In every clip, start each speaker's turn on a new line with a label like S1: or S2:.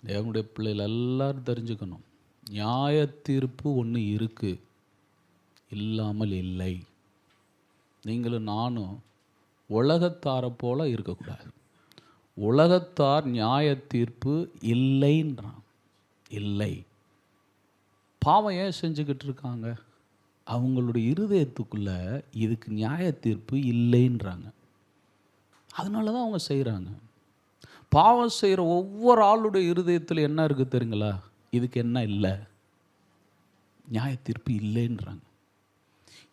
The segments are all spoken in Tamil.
S1: தேவனுடைய பிள்ளைகள் எல்லாரும் தெரிஞ்சுக்கணும், நியாய தீர்ப்பு ஒன்று இருக்குது, இல்லாமல் இல்லை. நீங்களும் நானும் உலகத்தாரை போல இருக்கக்கூடாது. உலகத்தார் நியாய தீர்ப்பு இல்லைன்றான். இல்லை. பாவம் ஏன் செஞ்சுக்கிட்டு இருக்காங்க? அவங்களுடைய இருதயத்துக்குள்ள இதுக்கு நியாய தீர்ப்பு இல்லைன்றாங்க. அதனால தான் அவங்க செய்கிறாங்க. பாவம் செய்கிற ஒவ்வொரு ஆளுடைய இருதயத்தில் என்ன இருக்குது தெரியுங்களா? இதுக்கு என்ன இல்லை? நியாய தீர்ப்பு இல்லைன்றாங்க.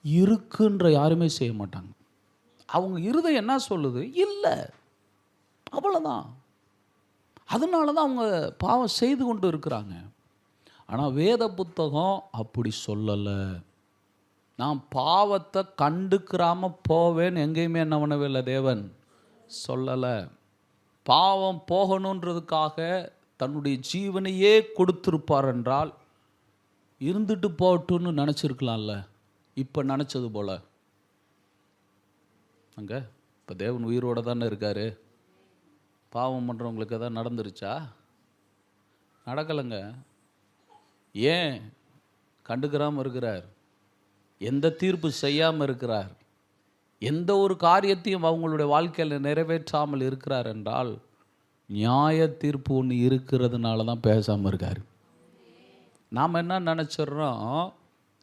S1: இருக்குன்ற யாருமே செய்ய மாட்டாங்க. அவங்க இருதயம் என்ன சொல்லுது? இல்லை, அவ்வளோதான். அதனால தான் அவங்க பாவம் செய்து கொண்டு இருக்கிறாங்க. ஆனால் வேத புத்தகம் அப்படி சொல்லலை. நான் பாவத்தை கண்டுக்கிறாமல் போவேன்னு எங்கேயுமே என்ன பண்ணவே இல்லை, தேவன் சொல்லலை. பாவம் போகணுன்றதுக்காக தன்னுடைய ஜீவனையே கொடுத்துருப்பார் என்றால் இருந்துட்டு போட்டுன்னு நினச்சிருக்கலாம்ல. இப்போ நினச்சது போல் அங்கே இப்போ தேவன் உயிரோடு தானே இருக்கார். பாவம் பண்ணுறவங்களுக்கு எதாவது நடந்துருச்சா? நடக்கலைங்க. ஏன் கண்டுக்கிறாமல் இருக்கிறார்? எந்த தீர்ப்பு செய்யாமல் இருக்கிறார்? எந்த ஒரு காரியத்தையும் அவங்களுடைய வாழ்க்கையில் நிறைவேற்றாமல் இருக்கிறார் என்றால் நியாய தீர்ப்பு ஒன்று இருக்கிறதுனால தான் பேசாமல் இருக்கார். நாம் என்ன நினச்சிட்றோம்?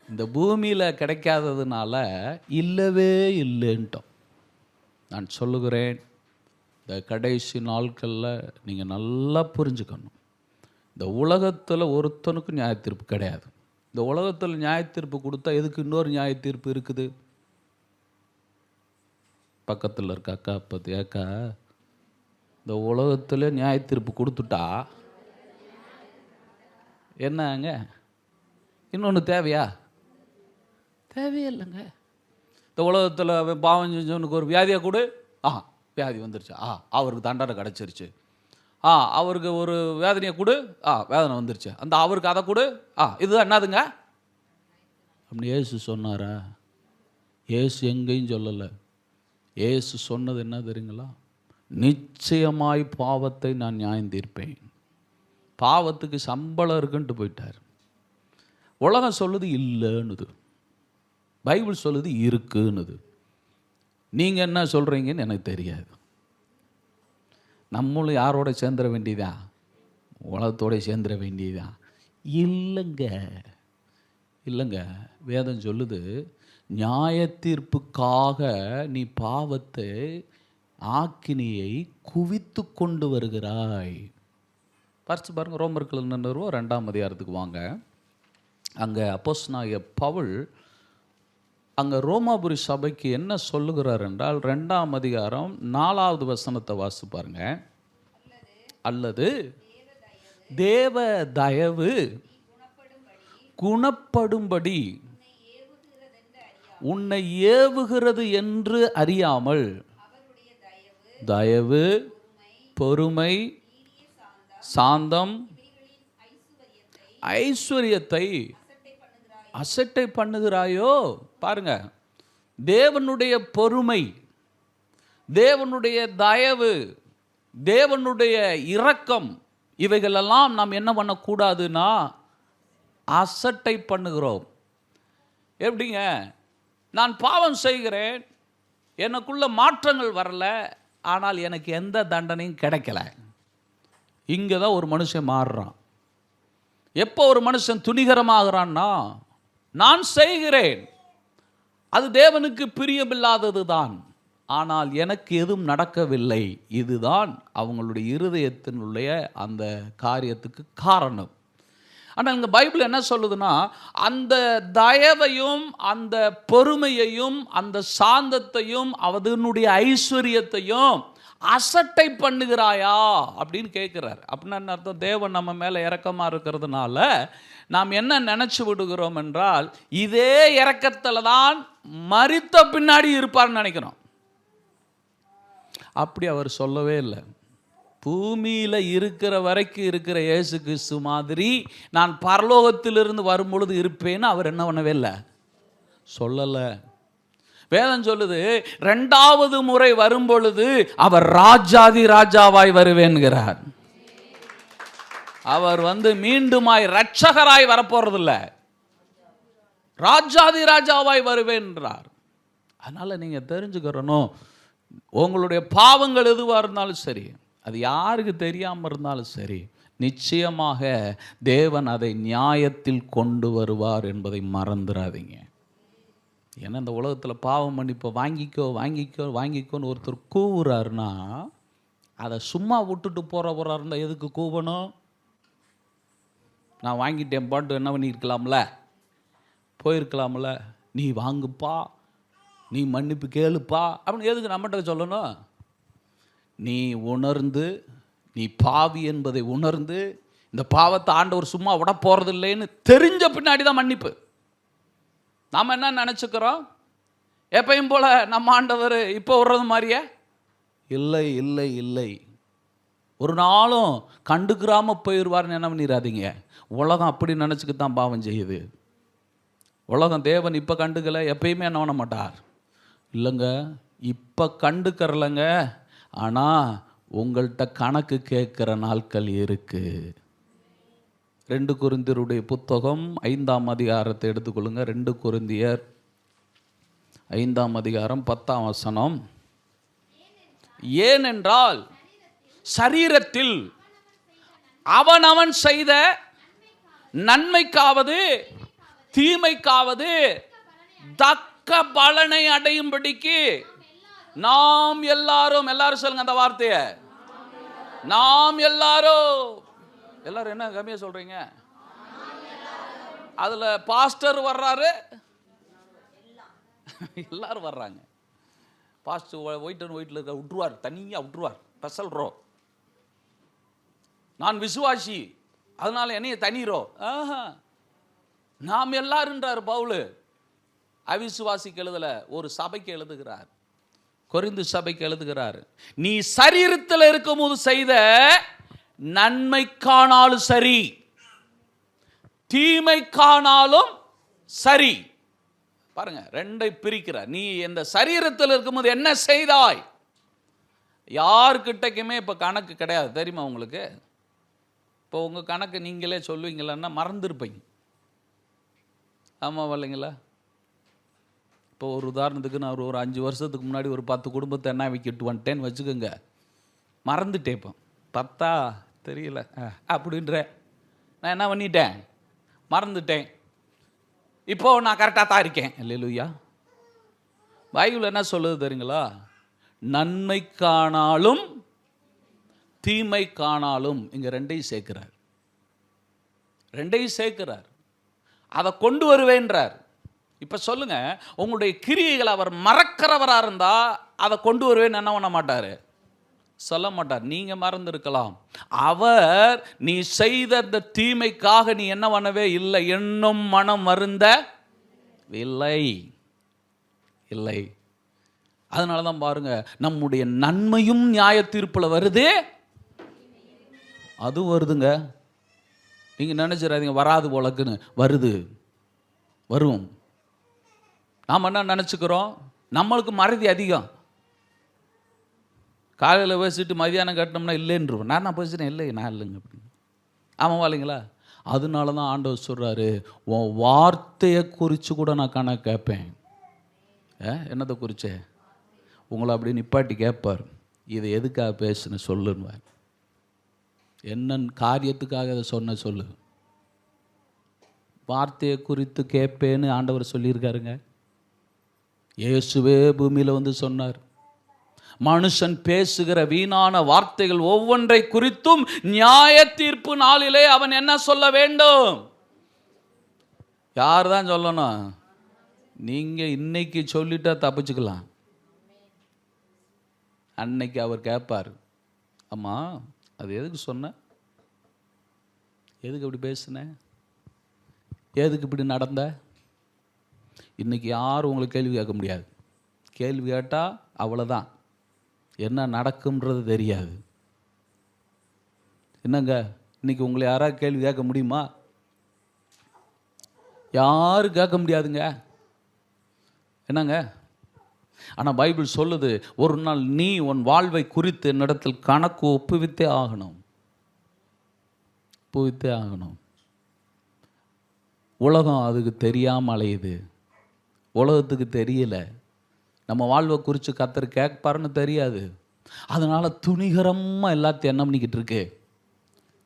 S1: இந்த பூமியில் கிடைக்காததுனால இல்லவே இல்லைன்ட்டோம். நான் சொல்லுகிறேன், இந்த கடைசி நாட்களில் நீங்கள் நல்லா புரிஞ்சுக்கணும், இந்த உலகத்தில் ஒருத்தனுக்கும் நியாய தீர்ப்பு கிடையாது. இந்த உலகத்தில் நியாய தீர்ப்பு கொடுத்தா எதுக்கு இன்னொரு நியாய தீர்ப்பு இருக்குது? பக்கத்தில் இருக்க அக்கா பற்றி, அக்கா இந்த உலகத்தில் நியாய தீர்ப்பு கொடுத்துட்டா என்னங்க இன்னொன்று தேவையா? தேவையில்லைங்க. இந்த உலகத்தில் பாவம் செஞ்சவனுக்கு ஒரு வியாதியாக கொடு, வியாதி வந்துருச்சு, அவருக்கு தண்டனை கிடச்சிருச்சு. அவருக்கு ஒரு வேதனையை கொடு, வேதனை வந்துருச்சு. அந்த அவருக்கு அதை கொடு, இதுதான் என்னதுங்க அப்படின்னு ஏசு சொன்னாரா? ஏசு எங்கேயும் சொல்லலை. ஏசு சொன்னது என்ன தெரியுங்களா? நிச்சயமாய் பாவத்தை நான் நியாயம் தீர்ப்பேன். பாவத்துக்கு சம்பளம் இருக்குன்ட்டு போயிட்டார். உலகம் சொல்லுது இல்லைன்னுது, பைபிள் சொல்லுது இருக்குன்னுது. நீங்கள் என்ன சொல்கிறீங்கன்னு எனக்கு தெரியாது. நம்மளும் யாரோட சேர்ந்துட வேண்டியதான்? உலகத்தோட சேர்ந்துட வேண்டியதான்? இல்லைங்க, இல்லைங்க. வேதம் சொல்லுது, நியாய தீர்ப்புக்காக நீ பாவத்தை ஆக்கினியை குவித்து கொண்டு வருகிறாய். பறிச்சு பாருங்கள், ரோமர்கள் 2ஆம் அதிகாரத்துக்கு வாங்க. அங்கே அப்போஸ்தலனாகிய பவுல் அங்கே ரோமாபுரி சபைக்கு என்ன சொல்லுகிறார் என்றால் 2ஆம் அதிகாரம் 4வது வசனத்தை வாசித்து பாருங்க. அல்லது தேவ தயவு குணப்படும்படி உன்னை ஏவுகிறது என்று அறியாமல் தயவு, பொறுமை, சாந்தம், ஐஸ்வர்யத்தை அசட்டை பண்ணுகிறாயோ? பாருங்க, தேவனுடைய பொறுமை, தேவனுடைய தயவு, தேவனுடைய இரக்கம், இவைகளெல்லாம் நாம் என்ன பண்ணக்கூடாதுன்னா அசட்டை பண்ணுகிறோம். எப்படிங்க? நான் பாவம் செய்கிறேன், எனக்குள்ள மாற்றங்கள் வரல, ஆனால் எனக்கு எந்த தண்டனையும் கிடைக்கல. இங்கே தான் ஒரு மனுஷன் மாறுறான். எப்போ ஒரு மனுஷன் துணிகரமாகிறான்னா, நான் செய்கிறேன், அது தேவனுக்கு பிரியமில்லாதது தான், ஆனால் எனக்கு எதுவும் நடக்கவில்லை. இதுதான் அவங்களுடைய இருதயத்தினுடைய அந்த காரியத்துக்கு காரணம். ஆனால் இந்த பைபிள் என்ன சொல்லுதுன்னா, அந்த தயவையும் அந்த பொறுமையையும் அந்த சாந்தத்தையும் அதனுடைய ஐஸ்வர்யத்தையும் அசட்டை பண்ணுகிறாயா அப்படின்னு கேட்குறார். அப்படின்னா என்ன அர்த்தம்? தேவன் நம்ம மேலே இரக்கமாக இருக்கிறதுனால நாம் என்ன நினச்சி விடுகிறோம் என்றால், இதே இரக்கத்தில் தான் மரித்த பின்னாடி இருப்பார்னு நினைக்கிறோம். அப்படி அவர் சொல்லவே இல்லை. பூமியில் இருக்கிற வரைக்கும் இருக்கிற இயேசு கிறிஸ்து மாதிரி நான் பரலோகத்திலிருந்து வரும்பொழுது இருப்பேன்னு அவர் என்ன பண்ணவே இல்லை, சொல்லலை. வேதம் சொல்லுது, 2வது முறை வரும்பொழுது அவர் ராஜாதி ராஜாவாய் வருவேன்கிறார். அவர் மீண்டுமாய் இரட்சகராய் வரப்போறதில்ல, ராஜாதி ராஜாவாய் வருவேன் என்றார். அதனால நீங்க தெரிஞ்சுக்கிறணும், உங்களுடைய பாவங்கள் எதுவாக இருந்தாலும் சரி, அது யாருக்கு தெரியாமல் இருந்தாலும் சரி, நிச்சயமாக தேவன் அதை நியாயத்தில் கொண்டு வருவார் என்பதை மறந்துடாதீங்க. ஏன்னா இந்த உலகத்தில் பாவம் மன்னிப்போ வாங்கிக்கோ வாங்கிக்கோ வாங்கிக்கோன்னு ஒருத்தர் கூவுறாருன்னா, அதை சும்மா விட்டுட்டு போகிறவராக இருந்தால் எதுக்கு கூவணும்? நான் வாங்கிட்டேன் பாட்டு என்ன பண்ணியிருக்கலாம்ல, போயிருக்கலாம்ல. நீ வாங்குப்பா, நீ மன்னிப்பு கேளுப்பா அப்படின்னு எதுக்கு நம்மகிட்ட சொல்லணும்? நீ உணர்ந்து, நீ பாவி என்பதை உணர்ந்து, இந்த பாவத்தை ஆண்டவர் சும்மா விட போகிறது இல்லைன்னு தெரிஞ்ச பின்னாடி தான் மன்னிப்பு. நாம் என்ன நினச்சிக்கிறோம், எப்பயும் போல் நம்ம ஆண்டவர் இப்போ விடுறது மாதிரியே? இல்லை இல்லை இல்லை, ஒரு நாளும் கண்டுக்கிறாமல் போயிடுவார்னு என்ன பண்ணிடாதீங்க. உலகம் அப்படி நினச்சிக்கு தான் பாவம் செய்யுது. உலகம் தேவன் இப்போ கண்டுக்கலை, எப்பயுமே என்ன பண்ண மாட்டார். இல்லைங்க, இப்போ கண்டுக்கறலைங்க, ஆனால் உங்கள்கிட்ட கணக்கு கேட்குற நாட்கள் இருக்குது. 2 கொரிந்தியருடைய புத்தகம் 5ஆம் அதிகாரத்தை எடுத்துக்கொள்ளுங்க. 2 கொரிந்தியர் 5ஆம் அதிகாரம் 10ஆம் வசனம். ஏனென்றால் சரீரத்தில் அவனவன் செய்த நன்மைக்காவது தீமைக்காவது தக்க பலனை அடையும்படிக்கு நாம் எல்லாரும், எல்லாரும் சொல்லுங்க அந்த வார்த்தையை, நாம் எல்லாரும். எல்லாரும் என்ன கம்மியா சொல்றீங்க? அதுல பாஸ்டர் வர்றாரு, எல்லாரும் வர்றாங்க. பாஸ்டர் ஒயிட் அண்ட் ஒயிட்ல இருக்க விட்டுருவார், தனியா விட்டுருவார், ஸ்பெஷல் ரோ. நான் விசுவாசி அதனால என்னைய தனிரோ, நாம் எல்லாருன்றார் பவுல். அவிசுவாசிக்கு எழுதல, ஒரு சபைக்கு எழுதுகிறார், கொரிந்து சபைக்கு எழுதுகிறார். நீ சரீரத்தில் இருக்கும்போது செய்த நன்மைக்கானாலும் சரி, தீமைக்கானாலும் சரி. பாருங்க, 2ஐ பிரிக்கிறார். நீ இந்த சரீரத்தில் இருக்கும்போது என்ன செய்தாய்? யாருக்கிட்டக்குமே இப்போ கணக்கு கிடையாது, தெரியுமா உங்களுக்கு? இப்போ உங்கள் கணக்கு நீங்களே சொல்லுவீங்களான்னா மறந்துருப்பீங்க. ஆமாம் இல்லைங்களா? இப்போ ஒரு உதாரணத்துக்கு நான் ஒரு 5 வருஷத்துக்கு முன்னாடி ஒரு 10 குடும்பத்தை என்ன விக்கிட்டு வந்துட்டேன்னு வச்சுக்கோங்க. மறந்துட்டேன். இப்போ 10 தெரியல அப்படின்ற நான் என்ன பண்ணிட்டேன், மறந்துட்டேன். இப்போ நான் கரெக்டாக தான் இருக்கேன். அல்லேலூயா. பைபிள் என்ன சொல்லுது தெரியுங்களா? நன்மை காணாலும் தீமை காணாலும், இங்க 2ஐயும் சேர்க்கிறார். 2ஐயும் சேர்க்கிறார். அதை கொண்டு வருவேன்றார். இப்ப சொல்லுங்க, உங்களுடைய கிரியைகளை அவர் மறக்கிறவராக இருந்தா அதை கொண்டு வருவேன்னு என்ன பண்ண மாட்டாரு, சொல்ல மாட்டார். நீங்க மறந்திருக்கலாம், அவர் நீ செய்த அந்த தீமைக்காக நீ என்ன பண்ணவே இல்லை, இன்னும் மனம் வருந்த இல்லை இல்லை. அதனால தான் பாருங்க, நம்முடைய நன்மையும் நியாய தீர்ப்புல வருது, அது வருதுங்க. நீங்க நினைச்சிடாதீங்க வராது போலக்குன்னு, வருது, வரும். நாம் என்ன நினச்சிக்கிறோம், நம்மளுக்கு மறதி அதிகம். காலையில் பேசிட்டு மதியானம் கட்டினோம்னா இல்லைன்றோம். நான் பேசுகிறேன், இல்லை நான் இல்லைங்க அப்படின்னு. ஆமாவா இல்லைங்களா? அதனால தான் ஆண்டவர் சொல்கிறாரு, உன் வார்த்தையை குறித்து கூட நான் கணக்கு கேட்பேன். என்னத்தை குறிச்சே? உங்களை அப்படி நிப்பாட்டி கேட்பார், இதை எதுக்காக பேசுன்னு சொல்லுன்னு. என்ன காரியத்துக்காக அதை சொன்ன சொல்லு. வார்த்தையை குறித்து கேட்பேன்னு ஆண்டவர் சொல்லியிருக்காருங்க. இயேசுவே பூமியில் சொன்னார், மனுஷன் பேசுகிற வீணான வார்த்தைகள் ஒவ்வொன்றை குறித்தும் நியாய தீர்ப்பு நாளிலே அவன் என்ன சொல்ல வேண்டும்? யார் தான் சொல்லணும்? நீங்க இன்னைக்கு சொல்லிட்டா தப்பிச்சுக்கலாம், அன்னைக்கு அவர் கேட்பார், அம்மா அது எதுக்கு சொன்ன, எதுக்கு அப்படி பேசுன, எதுக்கு இப்படி நடந்த? இன்னைக்கு யாரும் உங்களுக்கு கேள்வி கேட்க முடியாது. கேள்வி கேட்டால் அவ்வளோதான், என்ன நடக்கும்ன்றது தெரியாது. என்னங்க, இன்னைக்கு உங்களை யாராவது கேள்வி கேட்க முடியுமா? யாரும் கேட்க முடியாதுங்க. என்னங்க? ஆனால் பைபிள் சொல்லுது, ஒரு நாள் நீ உன் வாழ்வை குறித்து என்னிடத்தில் கணக்கு ஒப்புவித்தே ஆகணும். அனுபவித்தே ஆகணும். உலகம் அதுக்கு தெரியாமல் அலையுது. உலகத்துக்கு தெரியல நம்ம வாழ்வை குறித்து கர்த்தர் கேட்பாருன்னு தெரியாது. அதனால் துணிகரமாக எல்லாத்தையும் என்ன பண்ணிக்கிட்டு இருக்கு,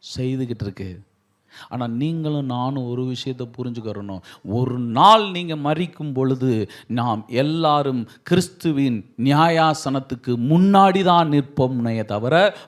S1: செய்துக்கிட்டு இருக்கு. ஆனால் நீங்களும் நானும் ஒரு விஷயத்தை புரிஞ்சுக்கிறணும். ஒரு நாள் நீங்கள் மரிக்கும் பொழுது நாம் எல்லாரும் கிறிஸ்துவின் நியாயாசனத்துக்கு முன்னாடி தான் நிற்போம்னே தவிர